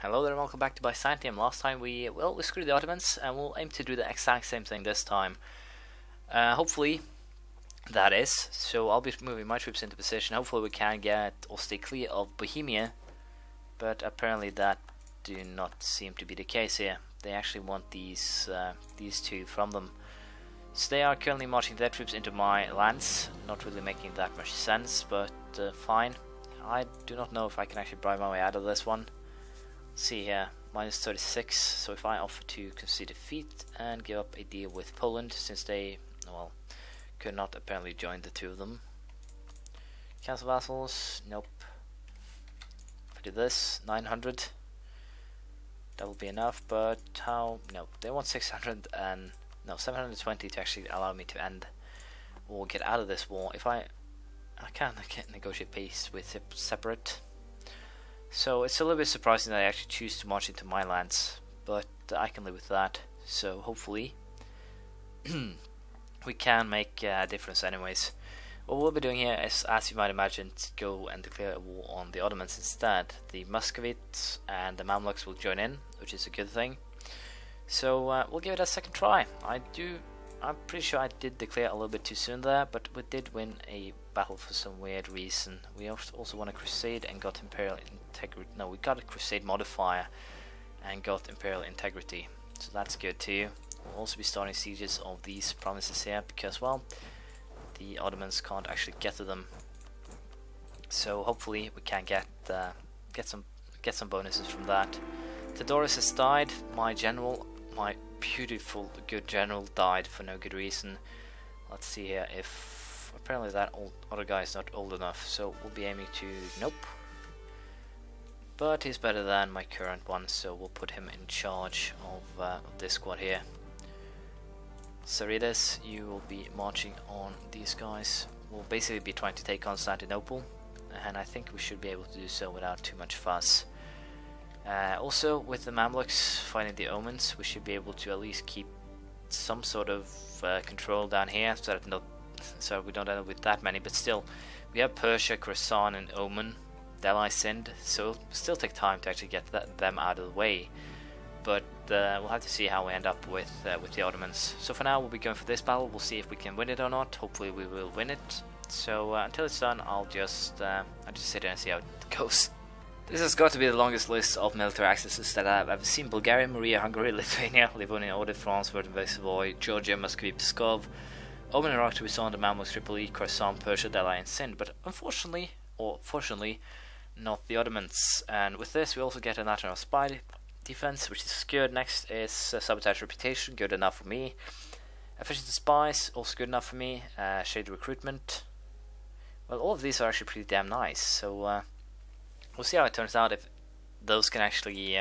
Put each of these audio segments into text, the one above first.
Hello there and welcome back to Byzantium. Last time we screwed the Ottomans and we'll aim to do the exact same thing this time. Hopefully that is. So I'll be moving my troops into position. Hopefully we can get or stay clear of Bohemia. But apparently that do not seem to be the case here. They actually want these two from them. So they are currently marching their troops into my lands. Not really making that much sense, but fine. I do not know if I can actually bribe my way out of this one. See here, minus 36, so if I offer to concede defeat and give up a deal with Poland, since they, well, could not apparently join the two of them. Cancel vassals, nope. If I do this, 900, that will be enough, but how, no, they want 600 and, no, 720 to actually allow me to end, or get out of this war. If I can't negotiate peace with separate. So it's a little bit surprising that I actually choose to march into my lands, but I can live with that. So hopefully we can make a difference anyways. What we'll be doing here is, as you might imagine, to go and declare a war on the Ottomans instead. The Muscovites and the Mamluks will join in, which is a good thing. So we'll give it a second try. I'm pretty sure I did declare a little bit too soon there, but we did win a battle for some weird reason. We also won a crusade and got imperial integrity. No, we got a crusade modifier and got imperial integrity, so that's good too. We'll also be starting sieges of these provinces here because, well, the Ottomans can't actually get to them. So hopefully we can get some bonuses from that. Theodorus has died. My general, my beautiful good general, died for no good reason. Let's see here if apparently that other guy is not old enough, so we'll be aiming to, nope, but he's better than my current one, so we'll put him in charge of this squad here. Sarides, you will be marching on these guys. We'll basically be trying to take Constantinople, and I think we should be able to do so without too much fuss. Also, with the Mamluks fighting the Ottomans, we should be able to at least keep some sort of control down here, so we don't end up with that many. But still, we have Persia, Khorasan, and Oman, Delhi, Sind, so it'll still take time to actually get them out of the way. But we'll have to see how we end up with the Ottomans. So for now, we'll be going for this battle. We'll see if we can win it or not. Hopefully, we will win it. So until it's done, I'll just sit there and see how it goes. This has got to be the longest list of military accesses that I've ever seen. Bulgaria, Maria, Hungary, Lithuania, Livonia, Order, France, Württemberg, Savoy, Georgia, Muscovy, Pskov, Oman, Iraq, Trebizond, Mamluk, Tripoli, Khorasan, Persia, Delhi, and Sind. But unfortunately, or fortunately, not the Ottomans. And with this, we also get a national spy defense, which is good. Next is sabotage reputation, good enough for me. Efficiency spies, also good enough for me. Shade recruitment. Well, all of these are actually pretty damn nice. So we'll see how it turns out, if those can actually,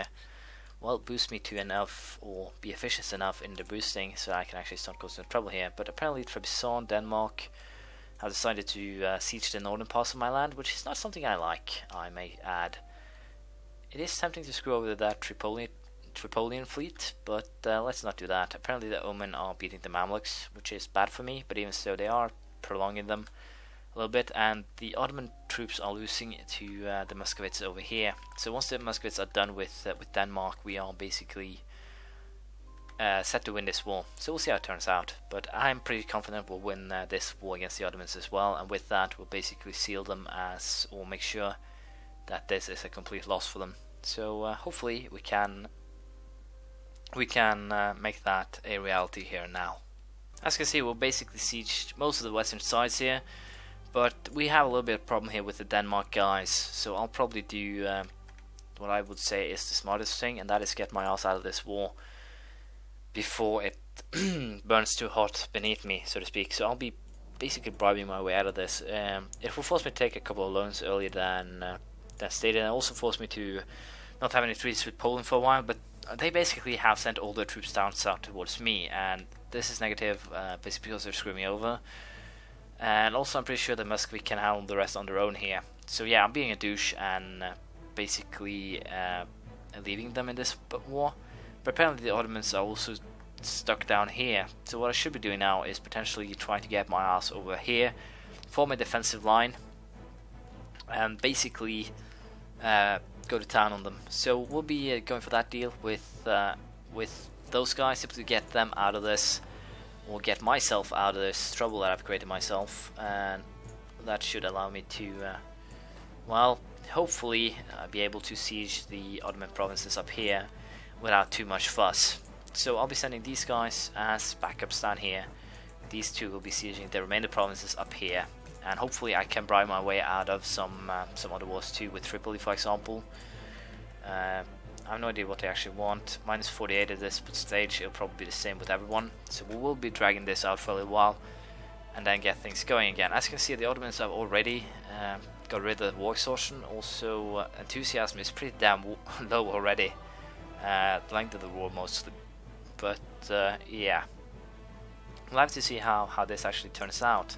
well, boost me to enough or be efficient enough in the boosting so I can actually start causing some trouble here. But apparently Trebizond, Denmark, have decided to siege the northern parts of my land, which is not something I like, I may add. It is tempting to screw over that Tripolian fleet, but let's not do that. Apparently the Oman are beating the Mamluks, which is bad for me, but even so they are prolonging them a little bit, and the Ottoman troops are losing to the Muscovites over here. So once the Muscovites are done with Denmark, we are basically set to win this war. So we'll see how it turns out, but I'm pretty confident we'll win this war against the Ottomans as well, and with that we'll basically seal them as, or make sure that this is a complete loss for them. So hopefully we can make that a reality here now. As you can see, we'll basically siege most of the western sides here. But we have a little bit of problem here with the Denmark guys, so I'll probably do what I would say is the smartest thing, and that is get my ass out of this war before it burns too hot beneath me, so to speak. So I'll be basically bribing my way out of this. It will force me to take a couple of loans earlier than stated, and it also forced me to not have any treaties with Poland for a while, but they basically have sent all their troops down south towards me, and this is negative, basically because they're screwing me over. And also I'm pretty sure that Muscovy can handle the rest on their own here. So yeah, I'm being a douche and basically leaving them in this war. But apparently the Ottomans are also stuck down here. So what I should be doing now is potentially trying to get my ass over here, form a defensive line, and basically go to town on them. So we'll be going for that deal with those guys, simply to get them out of this, or get myself out of this trouble that I've created myself, and that should allow me to, well, hopefully be able to siege the Ottoman provinces up here without too much fuss. So I'll be sending these guys as backups down here. These two will be sieging the remainder provinces up here, and hopefully I can bribe my way out of some other wars too, with Tripoli for example. I have no idea what they actually want. Minus 48 at this stage, it'll probably be the same with everyone. So we will be dragging this out for a little while and then get things going again. As you can see, the Ottomans have already got rid of war exhaustion. Also, enthusiasm is pretty damn low already. The length of the war mostly. But yeah, we'll have to see how this actually turns out.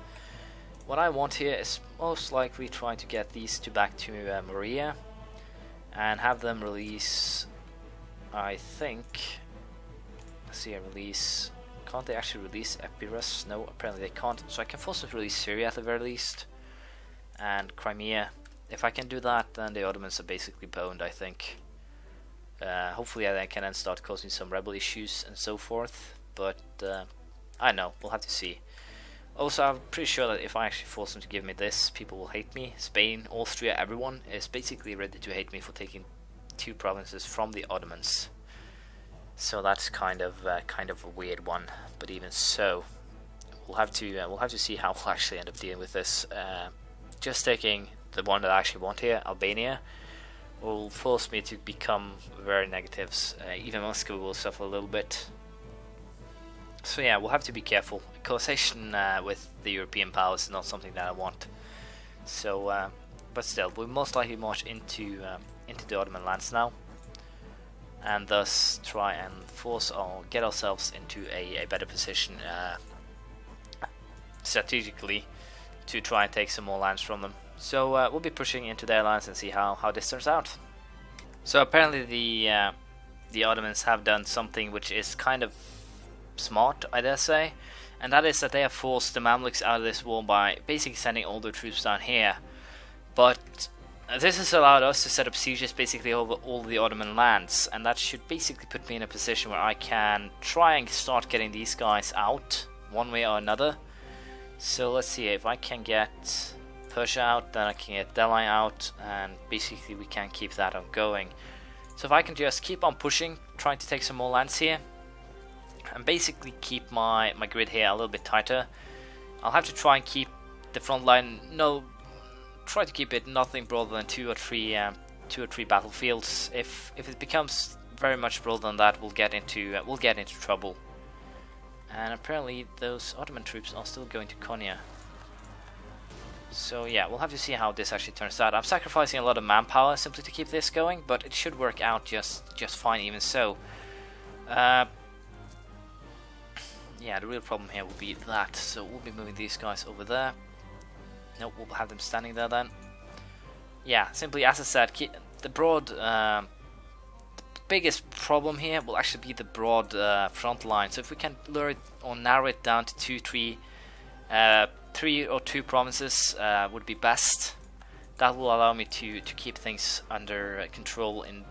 What I want here is most likely trying to get these two back to Maria and have them release, I think, let's see, release, can't they actually release Epirus? No, apparently they can't, so I can force them to release Syria at the very least, and Crimea. If I can do that, then the Ottomans are basically boned, I think. Hopefully I can then start causing some rebel issues and so forth, but I don't know, we'll have to see. Also, I'm pretty sure that if I actually force them to give me this, people will hate me. Spain, Austria, everyone is basically ready to hate me for taking two provinces from the Ottomans. So that's kind of a weird one. But even so, we'll have to see how we'll actually end up dealing with this. Just taking the one that I actually want here, Albania, will force me to become very negatives. Even Moscow will suffer a little bit. So yeah, we'll have to be careful. Causation with the European powers is not something that I want. So, but still, we'll most likely march into the Ottoman lands now, and thus try and force or get ourselves into a better position strategically to try and take some more lands from them. So we'll be pushing into their lands and see how this turns out. So apparently the Ottomans have done something which is kind of smart, I dare say, and that is that they have forced the Mamluks out of this war by basically sending all their troops down here. But this has allowed us to set up sieges basically over all the Ottoman lands, and that should basically put me in a position where I can try and start getting these guys out one way or another. So let's see, if I can get Persia out, then I can get Delhi out, and basically we can keep that on going. So if I can just keep on pushing, trying to take some more lands here, and basically keep my grid here a little bit tighter. I'll have to try and keep the front line, try to keep it nothing broader than two or three battlefields. If it becomes very much broader than that, we'll get into trouble. And apparently those Ottoman troops are still going to Konya. So yeah, we'll have to see how this actually turns out. I'm sacrificing a lot of manpower simply to keep this going, but it should work out just fine even so. Yeah, the real problem here will be that, so we'll be moving these guys over there. Nope, we'll have them standing there then. Yeah, simply as I said, the biggest problem here will actually be the broad front line. So if we can lure it or narrow it down to 3 or 2 provinces would be best. That will allow me to keep things under control, in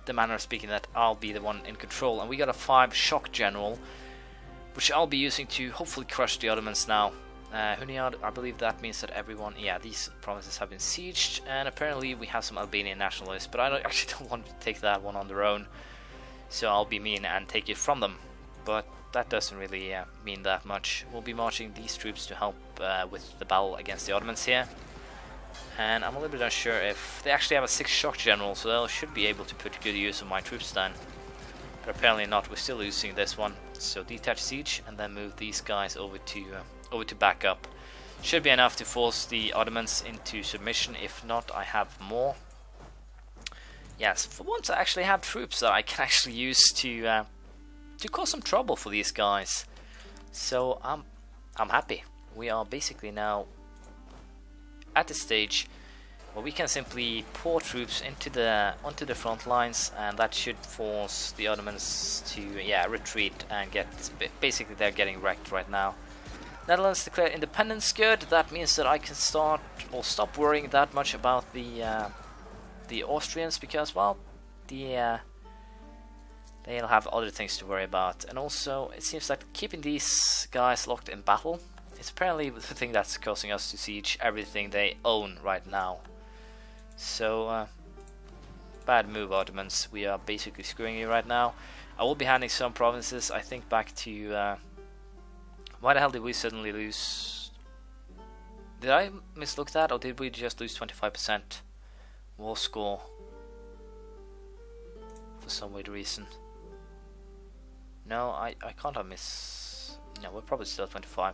the manner of speaking that I'll be the one in control. And we got a 5 shock general, which I'll be using to hopefully crush the Ottomans now. Hunyad, I believe that means that everyone, yeah, these provinces have been sieged, and apparently we have some Albanian nationalists, but I actually don't want to take that one on their own, so I'll be mean and take it from them. But that doesn't really mean that much. We'll be marching these troops to help with the battle against the Ottomans here, and I'm a little bit unsure if they actually have a 6 shock general, so they should be able to put good use of my troops then. But apparently not, we're still losing this one. So detach siege and then move these guys over to back up. Should be enough to force the Ottomans into submission. If not, I have more. Yes, for once I actually have troops that I can actually use to cause some trouble for these guys. So I'm happy. We are basically now at the stage where we can simply pour troops onto the front lines, and that should force the Ottomans to retreat and get, basically they're getting wrecked right now. Netherlands declared independence, good. That means that I can start or stop worrying that much about the the Austrians, because, well, they'll have other things to worry about. And also, it seems like keeping these guys locked in battle is apparently the thing that's causing us to siege everything they own right now. So, bad move, Ottomans. We are basically screwing you right now. I will be handing some provinces, I think, back to... why the hell did we suddenly lose... Did I mislook that, or did we just lose 25% war score? For some weird reason. No, I can't have No, we're probably still 25.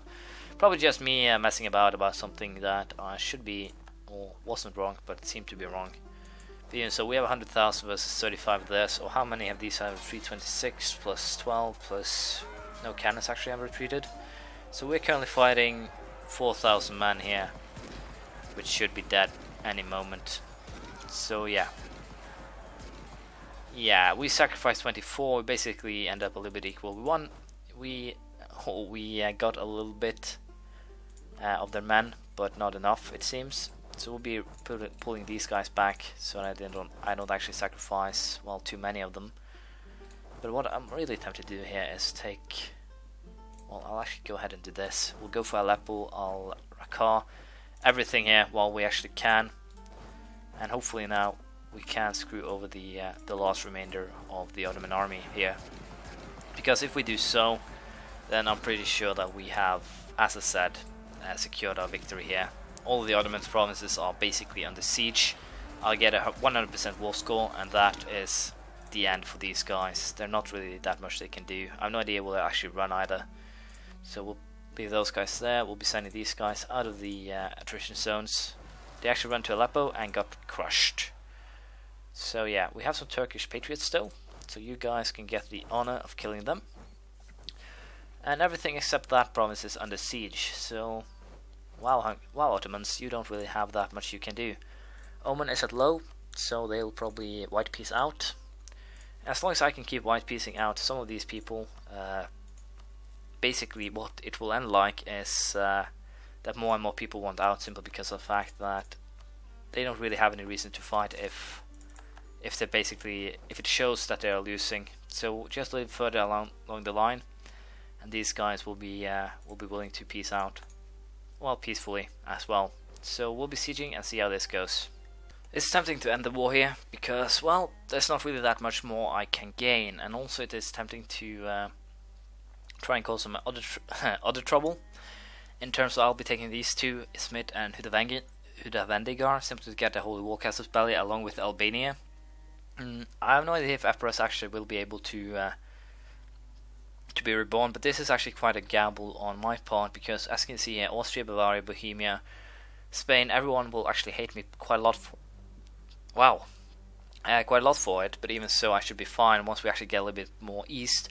Probably just me messing about something that I should be, or wasn't wrong, but it seemed to be wrong. But yeah, so we have 100,000 versus 35 of theirs. So how many have these? I have 326 plus 12 plus... No cannons actually have retreated. So we're currently fighting 4,000 men here, which should be dead any moment. So yeah. Yeah, we sacrificed 24, we basically end up a little bit equal. We won, we got a little bit of their men, but not enough, it seems. So we'll be pulling these guys back, so I don't actually sacrifice, well, too many of them. But what I'm really tempted to do here is take... Well, I'll actually go ahead and do this. We'll go for Aleppo, Al-Raqqa, everything here while we actually can. And hopefully now we can screw over the last remainder of the Ottoman army here. Because if we do so, then I'm pretty sure that we have, as I said, secured our victory here. All of the Ottoman provinces are basically under siege. I'll get a 100% war score, and that is the end for these guys. There's not really that much they can do. I have no idea will they actually run either. So we'll leave those guys there. We'll be sending these guys out of the attrition zones. They actually ran to Aleppo and got crushed. So yeah, we have some Turkish patriots still, so you guys can get the honor of killing them. And everything except that province is under siege, so wow Ottomans, you don't really have that much you can do. Oman is at low, so they'll probably white peace out. As long as I can keep white peacing out some of these people, basically what it will end like is that more and more people want out, simply because of the fact that they don't really have any reason to fight if it shows that they are losing. So just a little further along the line, and these guys will be willing to peace out, well, peacefully as well. So we'll be sieging and see how this goes. It's tempting to end the war here because, well, there's not really that much more I can gain, and also it is tempting to try and cause some other trouble. In terms of, I'll be taking these two, Izmit and Hudavendigar, simply to get the Holy War Castles belly along with Albania. I have no idea if Epirus actually will be able to be reborn, but this is actually quite a gamble on my part, because as you can see here, Austria, Bavaria, Bohemia, Spain, everyone will actually hate me quite a lot for... Wow. Quite a lot for it, but even so I should be fine. Once we actually get a little bit more east,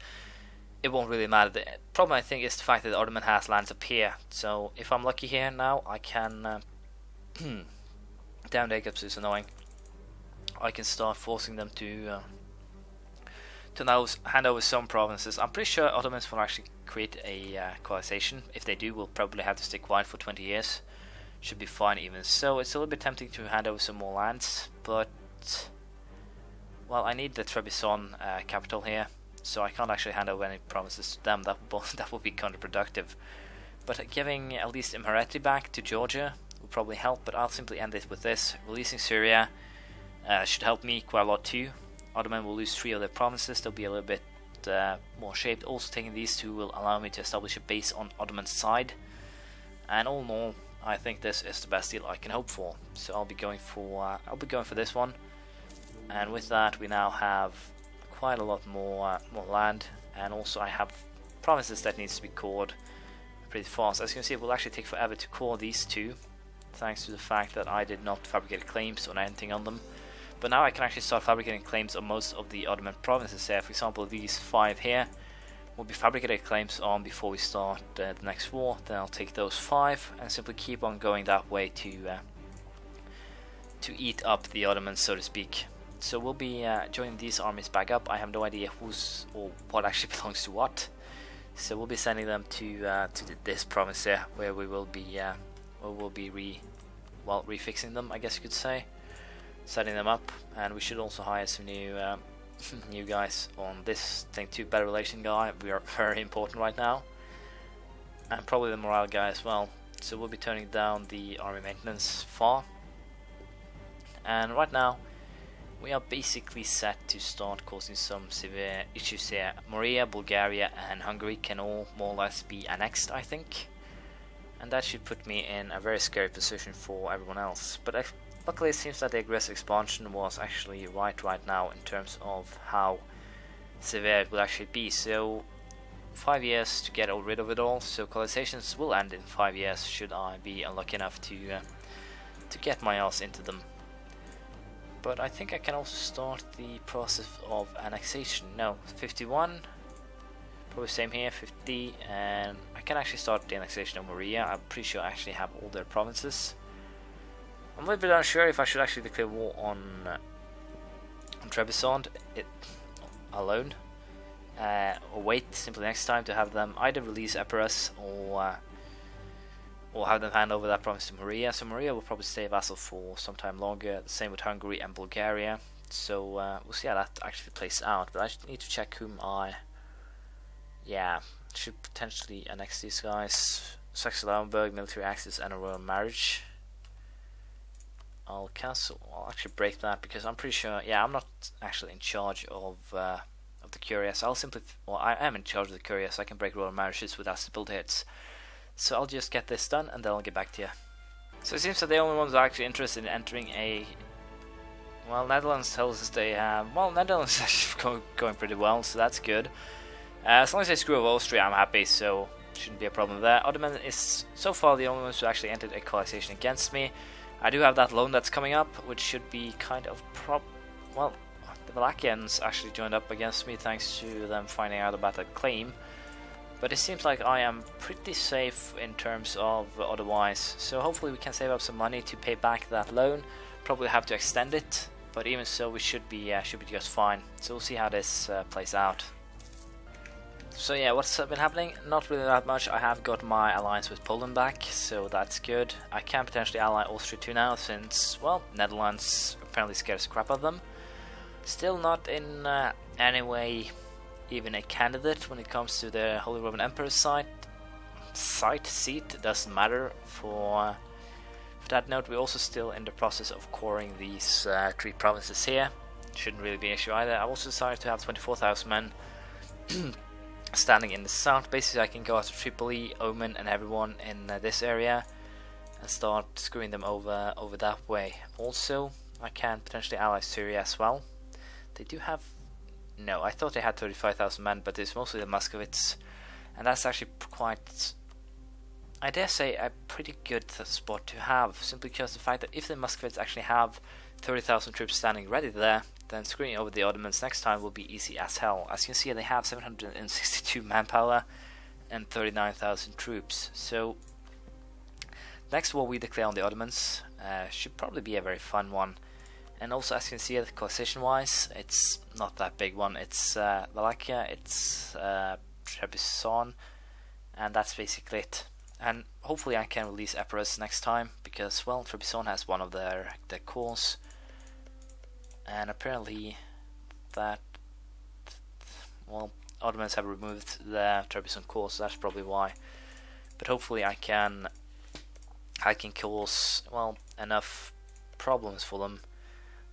it won't really matter. The problem, I think, is the fact that the Ottoman has lands up here, so if I'm lucky here now, I can... Damn, Jacobs is annoying. I can start forcing them to now hand over some provinces. I'm pretty sure Ottomans will actually create a coalition. If they do, we'll probably have to stay quiet for 20 years. Should be fine even so. It's a little bit tempting to hand over some more lands, but well, I need the Trebizond capital here, so I can't actually hand over any provinces to them. That would be counterproductive. But giving at least Imereti back to Georgia will probably help. But I'll simply end it with this. Releasing Syria should help me quite a lot too. Ottoman will lose 3 of their provinces. They'll be a little bit more shaped. Also, taking these 2 will allow me to establish a base on Ottoman side. And all in all, I think this is the best deal I can hope for. So I'll be going for this one. And with that, we now have quite a lot more land, and also I have provinces that needs to be cored pretty fast. As you can see, it will actually take forever to core these 2, thanks to the fact that I did not fabricate claims on anything on them. But now I can actually start fabricating claims on most of the Ottoman provinces here. For example, these 5 here will be fabricated claims on before we start the next war. Then I'll take those 5 and simply keep on going that way to eat up the Ottomans, so to speak. So we'll be joining these armies back up. I have no idea who's or what actually belongs to what. So we'll be sending them to this province here, where we will be refixing them, I guess you could say. setting them up, and we should also hire some new new guys on this thing too. Better relation guy, we are very important right now, and probably the morale guy as well. So we'll be turning down the army maintenance far, and right now we are basically set to start causing some severe issues here. Morea, Bulgaria and Hungary can all more or less be annexed, I think, and that should put me in a very scary position for everyone else. But luckily it seems that the aggressive expansion was actually right now in terms of how severe it will actually be. So 5 years to get rid of it all, so colonizations will end in 5 years should I be unlucky enough to get my ass into them. But I think I can also start the process of annexation. No, 51, probably same here, 50, and I can actually start the annexation of Morea. I'm pretty sure I actually have all their provinces. I'm a little bit unsure if I should actually declare war on Trebizond alone, or wait simply next time to have them either release Epirus or have them hand over that province to Morea. So Morea will probably stay vassal for some time longer. The same with Hungary and Bulgaria. So we'll see how that actually plays out. But I need to check whom I should potentially annex these guys. Saxe-Lauenburg, military access and a royal marriage. I'll actually break that because I'm pretty sure. Yeah, I'm not actually in charge of the curious. I am in charge of the curious. I can break royal marriages without stability hits. So I'll just get this done and then I'll get back to you. So it seems that the only ones who are actually interested in entering Netherlands tells us they have. Well, Netherlands is actually going pretty well, so that's good. As long as they screw up Austria, I'm happy. So shouldn't be a problem there. Ottoman is so far the only ones who actually entered a coalition against me. I do have that loan that's coming up, which should be kind of well, the Wallachians actually joined up against me thanks to them finding out about that claim. But it seems like I am pretty safe in terms of otherwise. So hopefully we can save up some money to pay back that loan. Probably have to extend it, but even so we should be just fine. So we'll see how this plays out. So yeah, what's been happening? Not really that much. I have got my alliance with Poland back, so that's good. I can potentially ally Austria too now, since, well, Netherlands apparently scares the crap out of them. Still not in any way even a candidate when it comes to the Holy Roman Emperor's seat. Doesn't matter for that note. We're also still in the process of coring these 3 provinces here. Shouldn't really be an issue either. I also decided to have 24,000 men standing in the south. Basically I can go after Tripoli, Oman and everyone in this area and start screwing them over that way. Also I can potentially ally Syria as well. They do have, no, I thought they had 35,000 men, but it's mostly the Muscovites, and that's actually quite, I dare say, a pretty good spot to have, simply because the fact that if the Muscovites actually have 30,000 troops standing ready there, then screwing over the Ottomans next time will be easy as hell. As you can see, they have 762 manpower and 39,000 troops. So next war we declare on the Ottomans should probably be a very fun one. And also, as you can see, coalition wise, it's not that big one. It's Wallachia, it's Trebizond, and that's basically it. And hopefully I can release Epirus next time, because, well, Trebizond has one of their cores. And apparently that, well, Ottomans have removed the Trebizond core, so that's probably why. But hopefully I can cause, well, enough problems for them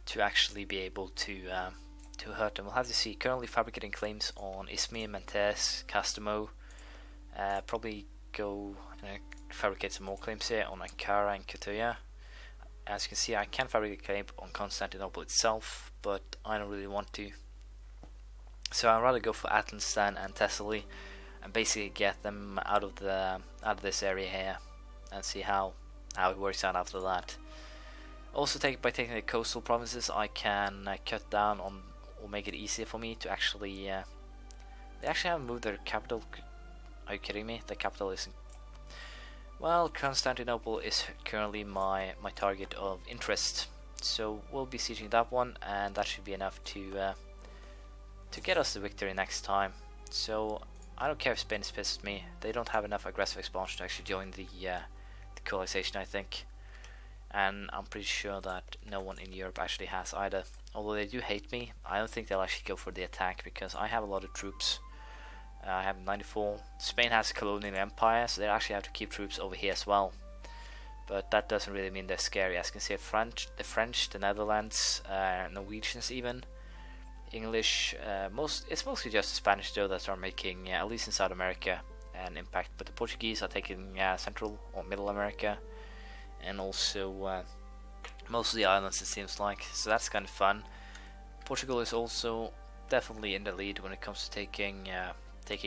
to actually be able to hurt them. We'll have to see. Currently fabricating claims on Izmir, Mentes, Castamo. Probably go fabricate some more claims here on Ankara and Kutaya. As you can see, I can fabricate a claim on Constantinople itself, but I don't really want to. So I'd rather go for Athelstan and Thessaly and basically get them out of this area here and see how it works out after that. Also, by taking the coastal provinces, I can cut down on, or make it easier for me to actually. They actually haven't moved their capital. Are you kidding me? The capital isn't. Well, Constantinople is currently my target of interest, so we'll be sieging that one, and that should be enough to get us the victory next time. So I don't care if Spain is pissed at me. They don't have enough aggressive expansion to actually join the coalition, I think. and I'm pretty sure that no one in Europe actually has either. Although they do hate me, I don't think they'll actually go for the attack because I have a lot of troops. I have 94. Spain has a colonial empire, so they actually have to keep troops over here as well. But that doesn't really mean they're scary. As you can see, the French, the Netherlands, Norwegians even, English, it's mostly just the Spanish though that are making, at least in South America, an impact. But the Portuguese are taking Central or Middle America, and also most of the islands, it seems like. So that's kind of fun. Portugal is also definitely in the lead when it comes to taking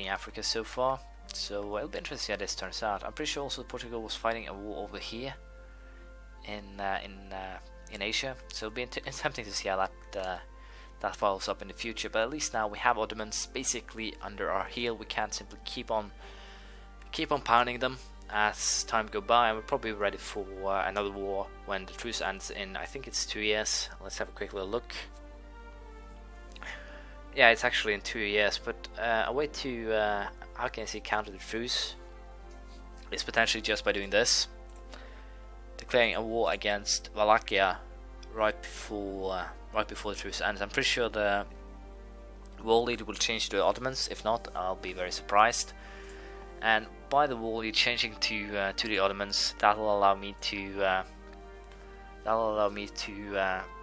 Africa so far. So it'll be interesting to see how this turns out. I'm pretty sure also Portugal was fighting a war over here in Asia. So it'll be tempting to see how that follows up in the future. But at least now we have Ottomans basically under our heel. We can't simply keep on pounding them as time go by, and we're probably ready for another war when the truce ends in, I think it's 2 years. Let's have a quick little look. Yeah, it's actually in 2 years, but a way to, how can I say, counter the truce is potentially just by doing this. Declaring a war against Wallachia right before the truce ends. I'm pretty sure the war leader will change to the Ottomans. If not, I'll be very surprised. And by the war leader changing to the Ottomans, that'll allow me to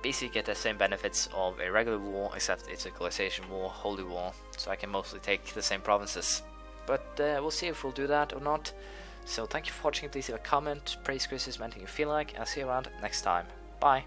basically get the same benefits of a regular war, except it's a coalition war, holy war, so I can mostly take the same provinces. But we'll see if we'll do that or not. So thank you for watching. Please leave a comment, praise, criticism, anything you feel like. I'll see you around next time. Bye.